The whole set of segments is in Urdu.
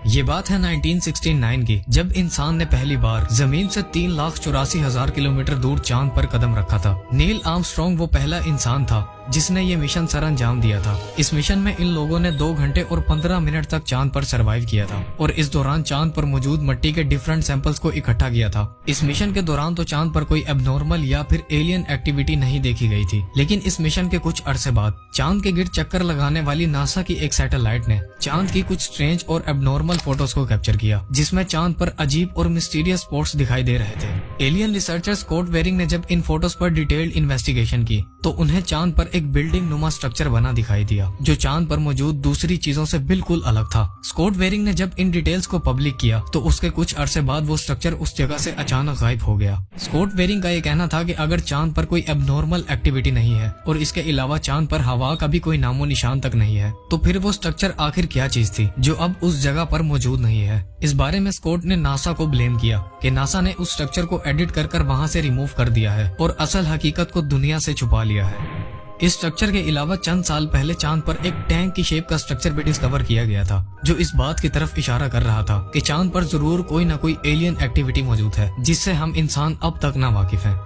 یہ بات ہے 1969 کی، جب انسان نے پہلی بار زمین سے 3,84,000 کلومیٹر دور چاند پر قدم رکھا تھا۔ نیل آرمسٹرانگ وہ پہلا انسان تھا جس نے یہ مشن سر انجام دیا تھا۔ اس مشن میں ان لوگوں نے 2 گھنٹے اور 15 منٹ تک چاند پر سروائیو کیا تھا اور اس دوران چاند پر موجود مٹی کے ڈیفرنٹ سیمپلز کو اکٹھا کیا تھا۔ اس مشن کے دوران تو چاند پر کوئی اب نارمل یا پھر ایلین ایکٹیویٹی نہیں دیکھی گئی تھی، لیکن اس مشن کے کچھ عرصے بعد چاند کے گرد چکر لگانے والی ناسا کی ایک سیٹلائٹ نے چاند کی کچھ سٹرینج اور اب نارمل فوٹوز کو کیپچر کیا، جس میں چاند پر عجیب اور مسٹیریس سپاٹس دکھائی دے رہے تھے۔ ایلین ریسرچر اسکاٹ ویرنگ نے جب ان فوٹوز پر ڈیٹیلڈ انویسٹیگیشن کی تو انہیں چاند پر ایک بلڈنگ نما سٹرکچر بنا دکھائی دیا جو چاند پر موجود دوسری چیزوں سے بالکل الگ تھا۔ اسکاٹ ویرنگ نے جب ان ڈیٹیلز کو پبلک کیا تو اس کے کچھ عرصے بعد وہ سٹرکچر اس جگہ سے اچانک غائب ہو گیا۔ اسکاٹ ویرنگ کا یہ کہنا تھا کہ اگر چاند پر کوئی اب نارمل ایکٹیویٹی نہیں ہے اور اس کے علاوہ چاند پر ہوا کا بھی کوئی نام و نشان تک نہیں ہے تو پھر وہ سٹرکچر آخر کیا چیز تھی جو اب اس جگہ پر موجود نہیں ہے۔ اس بارے میں اسکاٹ نے ناسا کو بلیم کیا کہ ناسا نے اس سٹرکچر کو ایڈٹ کر وہاں سے ریموو کر دیا ہے اور اصل حقیقت کو دنیا سے چھپا لیا ہے۔ اس سٹرکچر کے علاوہ چند سال پہلے چاند پر ایک ٹینک کی شیپ کا سٹرکچر بھی ڈسکور کیا گیا تھا جو اس بات کی طرف اشارہ کر رہا تھا کہ چاند پر ضرور کوئی نہ کوئی ایلین ایکٹیویٹی موجود ہے جس سے ہم انسان اب تک نہ واقف ہیں۔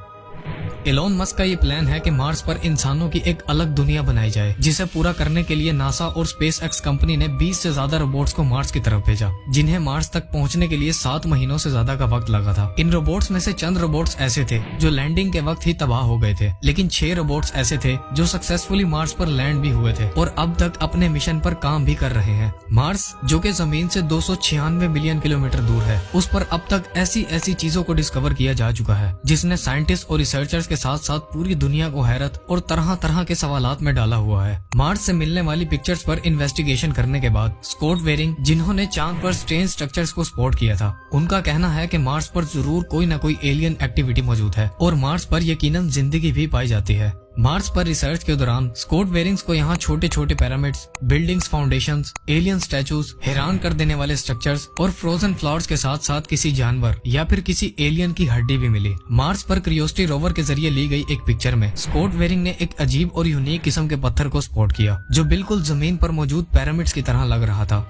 ایلون مسک کا یہ پلان ہے کہ مارس پر انسانوں کی ایک الگ دنیا بنائی جائے، جسے پورا کرنے کے لیے ناسا اور اسپیس ایکس کمپنی نے 20 سے زیادہ روبوٹس کو مارس کی طرف بھیجا، جنہیں مارس تک پہنچنے کے لیے 7 مہینوں سے زیادہ کا وقت لگا تھا۔ ان روبوٹس میں سے چند روبوٹس ایسے تھے جو لینڈنگ کے وقت ہی تباہ ہو گئے تھے، لیکن 6 روبوٹس ایسے تھے جو سکسیسفلی مارس پر لینڈ بھی ہوئے تھے اور اب تک اپنے مشن پر کام بھی کر رہے ہیں۔ مارس جو کہ زمین سے 296 ملین کلومیٹر دور ہے، اس پر اب تک ایسی چیزوں کو ڈسکور کیا جا چکا ہے جس نے سائنٹسٹ اور ریسرچرز کے ساتھ ساتھ پوری دنیا کو حیرت اور طرح کے سوالات میں ڈالا ہوا ہے۔ مارس سے ملنے والی پکچرز پر انویسٹیگیشن کرنے کے بعد اسکاٹ ویرنگ، جنہوں نے چاند پر سٹرینج سٹرکچرز کو سپورٹ کیا تھا، ان کا کہنا ہے کہ مارس پر ضرور کوئی نہ کوئی ایلین ایکٹیویٹی موجود ہے اور مارس پر یقیناً زندگی بھی پائی جاتی ہے۔ مارس پر ریسرچ کے دوران اسکاٹ ویرنگز کو یہاں چھوٹے پیرامڈز، بلڈنگز، فاؤنڈیشنز، ایلین سٹیچوز، حیران کر دینے والے سٹرکچرز اور فروزن فلاورز کے ساتھ ساتھ کسی جانور یا پھر کسی ایلین کی ہڈی بھی ملی۔ مارس پر کریوسٹی روور کے ذریعے لی گئی ایک پکچر میں اسکاٹ ویرنگ نے ایک عجیب اور یونیک قسم کے پتھر کو سپورٹ کیا جو بالکل زمین پر موجود پیرامڈز کی طرح لگ رہا تھا۔